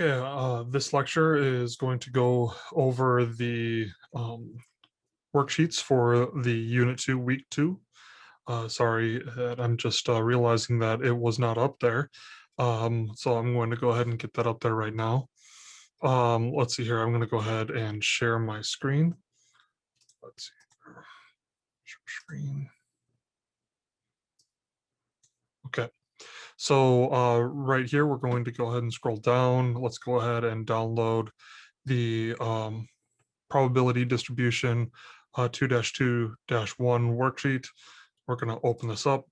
Okay, this lecture is going to go over the worksheets for the Unit 2, Week 2. Sorry, I'm just realizing that it was not up there. So I'm going to go ahead and get that up there right now. Let's see here. I'm going to go ahead and share my screen. Let's see. Share screen. Okay. So right here, we're going to go ahead and scroll down. Let's go ahead and download the probability distribution 2-2-1 worksheet. We're going to open this up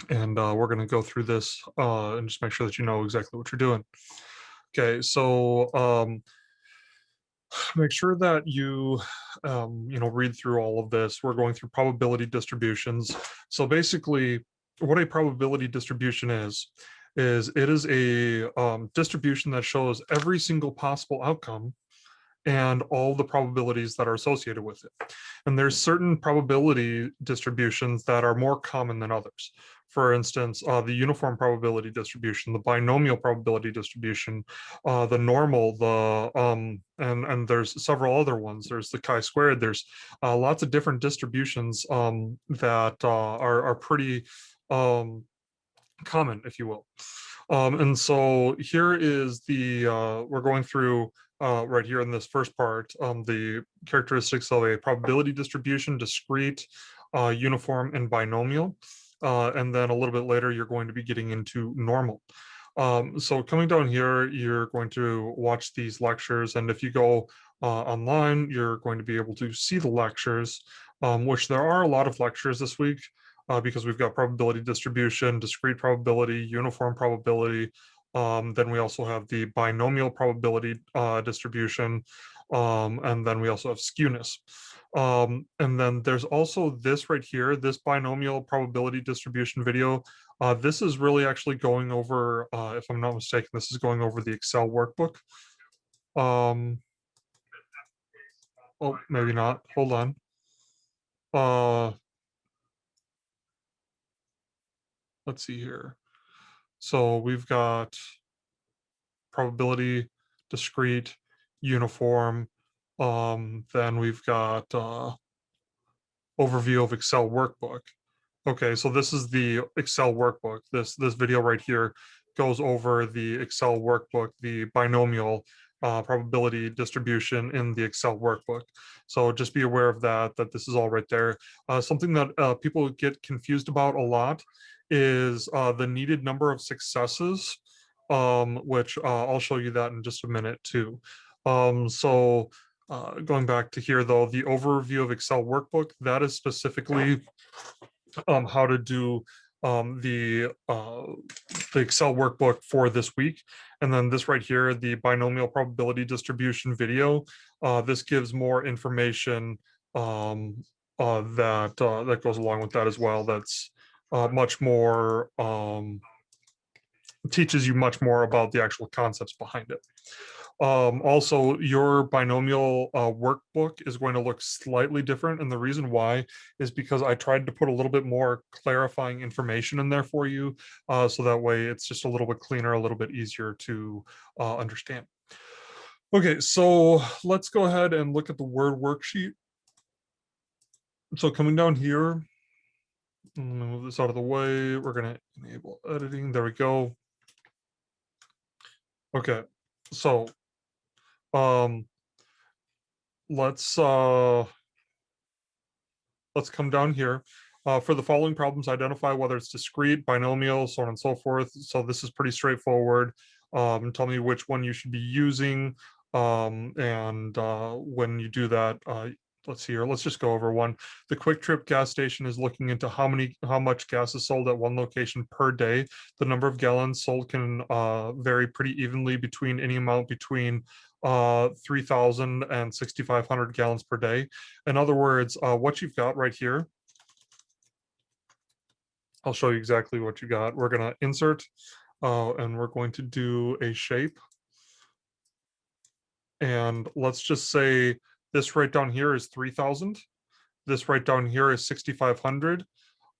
and we're going to go through this and just make sure that you know exactly what you're doing. Okay, so make sure that you read through all of this. We're going through probability distributions. So basically, what a probability distribution is it is a distribution that shows every single possible outcome and all the probabilities that are associated with it. And there's certain probability distributions that are more common than others. For instance, the uniform probability distribution, the binomial probability distribution, the normal, and there's several other ones. There's the chi-squared. There's lots of different distributions that are pretty common, if you will. And so here is we're going through right here in this first part, the characteristics of a probability distribution, discrete, uniform, and binomial. And then a little bit later, you're going to be getting into normal. So coming down here, you're going to watch these lectures. And if you go online, you're going to be able to see the lectures, which there are a lot of lectures this week. Because we've got probability distribution, discrete probability, uniform probability. Then we also have the binomial probability distribution, and then we also have skewness. And then there's also this right here, this binomial probability distribution video. This is really actually going over, if I'm not mistaken, this is going over the Excel workbook. Oh, maybe not. Hold on. Let's see here. So we've got probability, discrete, uniform. Then we've got overview of Excel workbook. Okay, so this is the Excel workbook. This video right here goes over the Excel workbook, the binomial probability distribution in the Excel workbook. So just be aware of that this is all right there. Something that people get confused about a lot is the needed number of successes, which I'll show you that in just a minute too. So going back to here though, the overview of Excel workbook, that is specifically how to do the Excel workbook for this week. And then this right here, the binomial probability distribution video, this gives more information that goes along with that as well. That's much more, teaches you much more about the actual concepts behind it. Also, your binomial workbook is going to look slightly different. And the reason why is because I tried to put a little bit more clarifying information in there for you. So that way it's just a little bit cleaner, a little bit easier to understand. Okay, so let's go ahead and look at the Word worksheet. So coming down here, let me move this out of the way. We're going to enable editing. There we go. Okay, so let's come down here. For the following problems, identify whether it's discrete, binomial, so on and so forth. So this is pretty straightforward. Tell me which one you should be using. And when you do that, let's see here. Let's just go over one. The Quick Trip gas station is looking into how much gas is sold at one location per day. The number of gallons sold can vary pretty evenly between any amount between 3,000 and 6,500 gallons per day. In other words, what you've got right here, I'll show you exactly what you got. We're going to insert and we're going to do a shape. And let's just say this right down here is 3,000. This right down here is 6,500.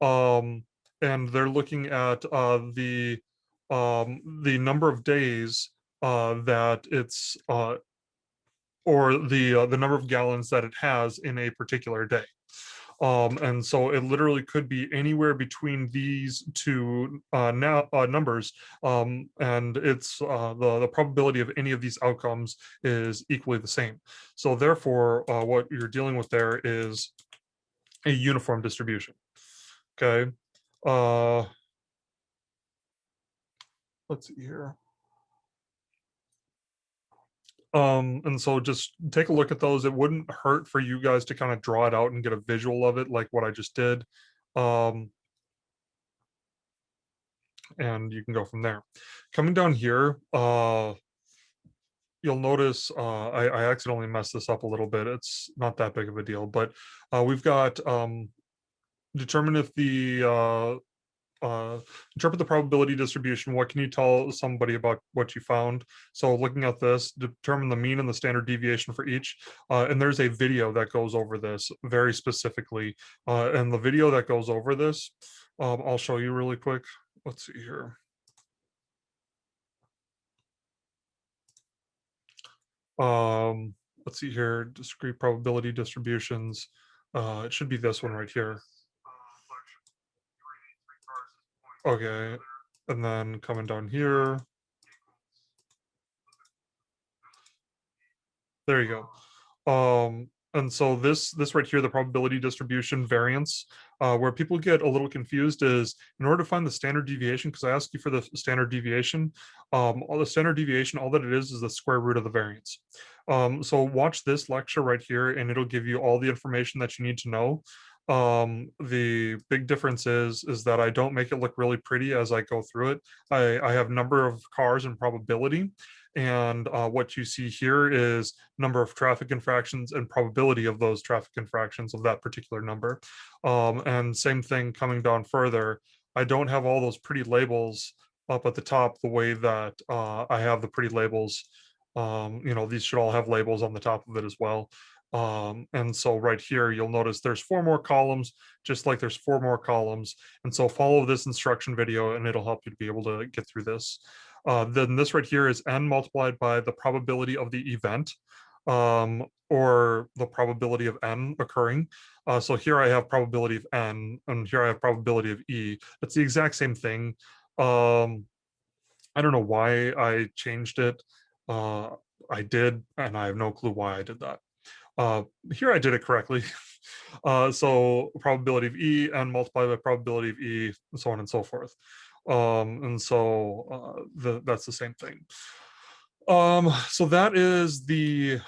And they're looking at the number of days that it's or the number of gallons that it has in a particular day. And so it literally could be anywhere between these two numbers, and it's the probability of any of these outcomes is equally the same. So therefore, what you're dealing with there is a uniform distribution. Okay. Uh, let's see here. And so just take a look at those. It wouldn't hurt for you guys to kind of draw it out and get a visual of it like what I just did. Um, and you can go from there. Coming down here, you'll notice I accidentally messed this up a little bit. It's not that big of a deal, but we've got determine if the interpret the probability distribution. What can you tell somebody about what you found? So looking at this, determine the mean and the standard deviation for each. And there's a video that goes over this very specifically. And the video that goes over this, I'll show you really quick. Let's see here. Let's see here, discrete probability distributions. It should be this one right here. Okay, and then coming down here. There you go. And so this right here, the probability distribution variance, where people get a little confused is in order to find the standard deviation, because I asked you for the standard deviation, all the standard deviation, all that it is the square root of the variance. So watch this lecture right here, and it'll give you all the information that you need to know. The big difference is that I don't make it look really pretty as I go through it. I have number of cars and probability. And what you see here is number of traffic infractions and probability of those traffic infractions of that particular number. And same thing coming down further. I don't have all those pretty labels up at the top the way that I have the pretty labels. These should all have labels on the top of it as well. And so right here, you'll notice there's 4 more columns, just like there's 4 more columns. And so follow this instruction video and it'll help you to be able to get through this. Then this right here is n multiplied by the probability of the event, or the probability of n occurring. So here I have probability of n, and here I have probability of e. It's the exact same thing. I don't know why I changed it. I did, and I have no clue why I did that. Here I did it correctly. So probability of E and multiplied by probability of E, and so on and so forth. And so that's the same thing. So that is the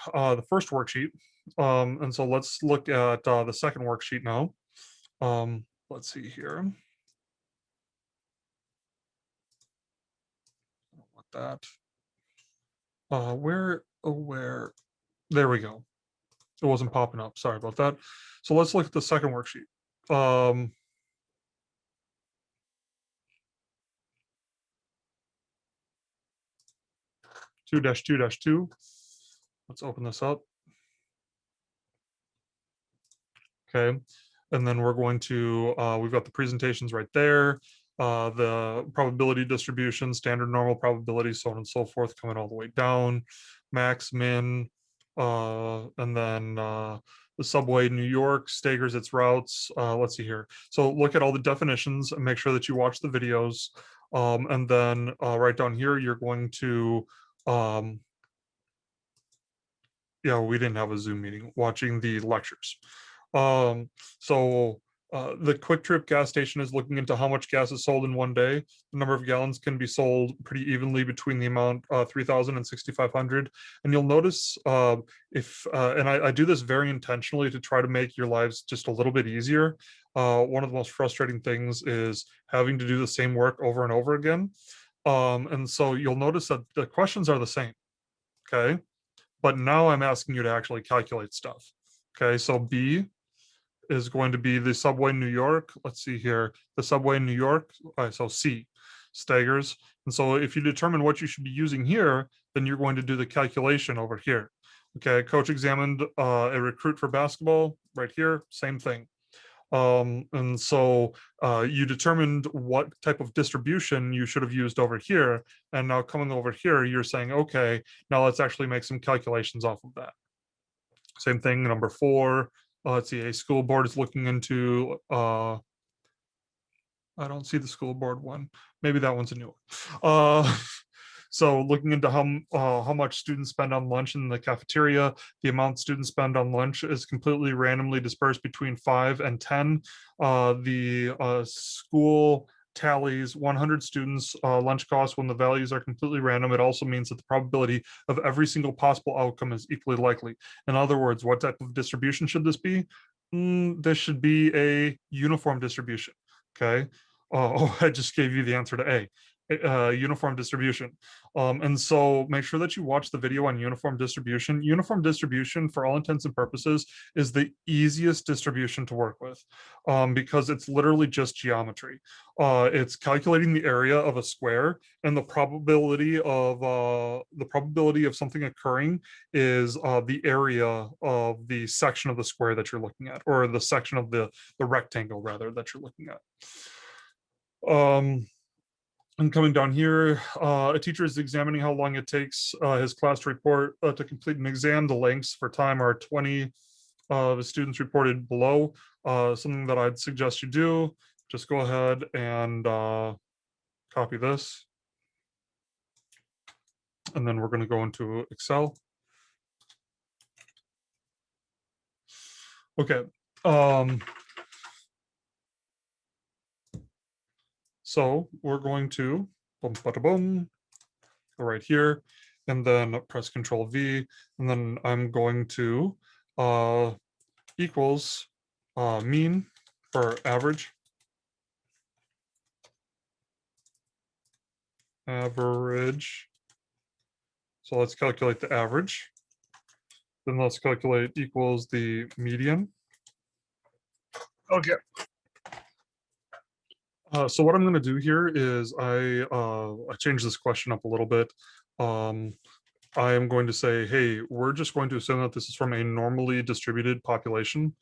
first worksheet. And so let's look at the second worksheet now. Let's see here. I don't want that. Where? There we go. It wasn't popping up. Sorry about that. So let's look at the second worksheet. 2-2-2. Let's open this up. Okay. And then we're going to, we've got the presentations right there, the probability distribution, standard normal probability, so on and so forth, coming all the way down, max, min, and then the subway New York staggers its routes. Let's see here. So look at all the definitions and make sure that you watch the videos. And then right down here, you're going to, yeah, we didn't have a Zoom meeting, watching the lectures. So the Quick Trip gas station is looking into how much gas is sold in one day. The number of gallons can be sold pretty evenly between the amount 3,000 and 6,500. And you'll notice and I do this very intentionally to try to make your lives just a little bit easier. One of the most frustrating things is having to do the same work over and over again. And so you'll notice that the questions are the same, okay? But now I'm asking you to actually calculate stuff. Okay, so B is going to be the subway in New York. Let's see here, the subway in New York. All right, so C, staggers. And so if you determine what you should be using here, then you're going to do the calculation over here. Okay, coach examined a recruit for basketball right here, same thing. And so you determined what type of distribution you should have used over here. And now coming over here, you're saying, okay, now let's actually make some calculations off of that. Same thing, number 4. Let's see, a school board is looking into, I don't see the school board one. Maybe that one's a new one. So looking into how much students spend on lunch in the cafeteria, the amount students spend on lunch is completely randomly dispersed between 5 and 10. The school tallies 100 students lunch costs when the values are completely random. It also means that the probability of every single possible outcome is equally likely. In other words, what type of distribution should this be? This should be a uniform distribution. Okay. Oh, I just gave you the answer to A. Uniform distribution. And so make sure that you watch the video on uniform distribution. Uniform distribution, for all intents and purposes, is the easiest distribution to work with because it's literally just geometry. It's calculating the area of a square, and the probability of something occurring is the area of the section of the square that you're looking at, or the section of the rectangle rather that you're looking at. And coming down here, a teacher is examining how long it takes his class to report to complete an exam. The lengths for time are 20. The students reported below. Something that I'd suggest you do, just go ahead and copy this. And then we're going to go into Excel. Okay. So we're going to boom, bada, boom, go right here, and then press Control V, and then I'm going to equals mean for average. Average. So let's calculate the average. Then let's calculate equals the median. Okay. So what I'm going to do here is I changed this question up a little bit. I am going to say, hey, we're just going to assume that this is from a normally distributed population,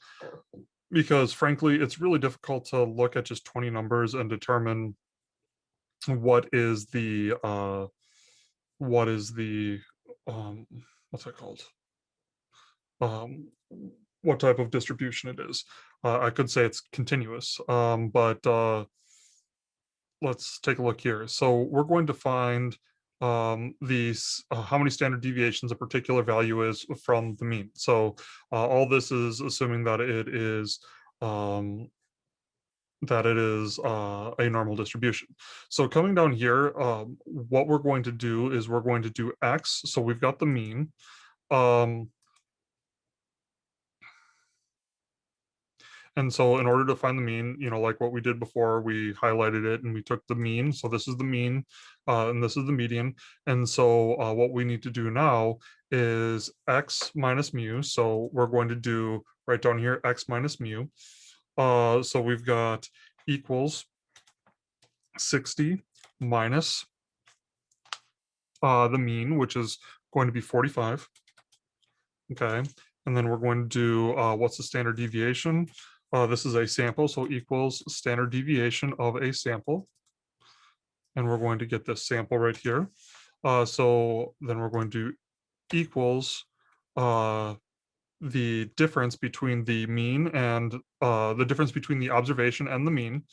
because frankly, it's really difficult to look at just 20 numbers and determine what is the what's that called? What type of distribution it is. I could say it's continuous, but let's take a look here. So we're going to find these how many standard deviations a particular value is from the mean. So all this is assuming that it is a normal distribution. So coming down here, what we're going to do is we're going to do X. So we've got the mean. And so in order to find the mean, like what we did before, we highlighted it and we took the mean. So this is the mean and this is the median. And so what we need to do now is X minus mu. So we're going to do right down here, X minus mu. So we've got equals 60 minus the mean, which is going to be 45. Okay. And then we're going to do what's the standard deviation? This is a sample, so equals standard deviation of a sample. And we're going to get this sample right here. So then we're going to equals the difference between the mean and the difference between the observation and the mean.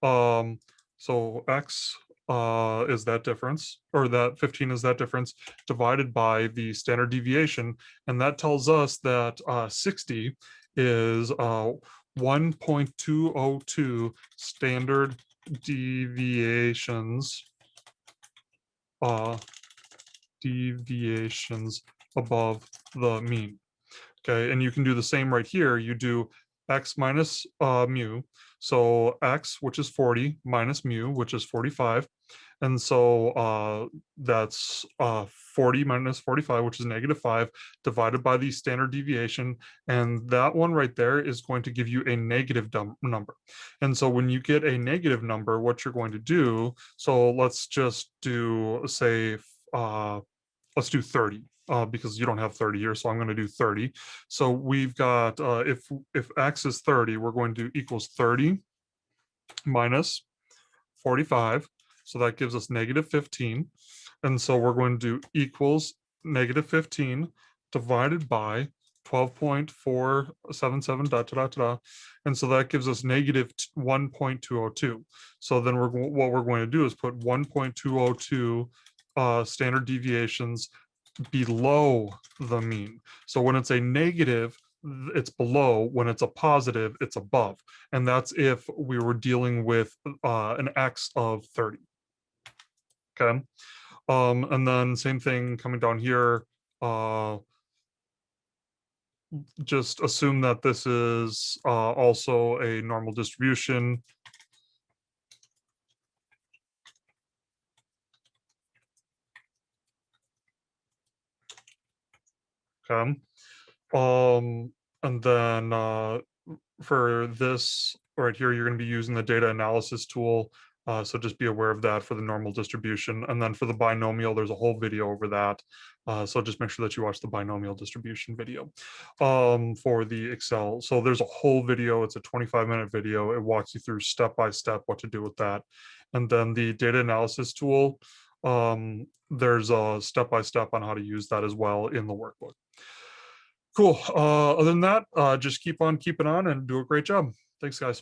So X is that difference, or that 15 is that difference, divided by the standard deviation. And that tells us that 60 is 1.202 standard deviations above the mean. Okay, and you can do the same right here. You do X minus mu. So X, which is 40, minus mu, which is 45. And so that's 40 minus 45, which is -5, divided by the standard deviation. And that one right there is going to give you a negative number. And so when you get a negative number, what you're going to do, so let's just do, say, let's do 30. because you don't have 30 here, so I'm going to do 30. So we've got, if x is 30, we're going to equals 30 minus 45. So that gives us negative 15. And so we're going to do equals negative 15 divided by 12.477 dot, dot, dot, dot. And so that gives us negative 1.202. So then what we're going to do is put 1.202 standard deviations below the mean. So when it's a negative, it's below. When it's a positive, it's above. And that's if we were dealing with an x of 30. Okay. And then same thing coming down here. Just assume that this is also a normal distribution. Okay. And then for this right here, you're going to be using the data analysis tool. So just be aware of that for the normal distribution. And then for the binomial, there's a whole video over that. So just make sure that you watch the binomial distribution video for the Excel. So there's a whole video. It's a 25-minute video. It walks you through step by step what to do with that. And then the data analysis tool, there's a step by step on how to use that as well in the workbook. Cool. Other than that, just keep on keeping on and do a great job. Thanks, guys.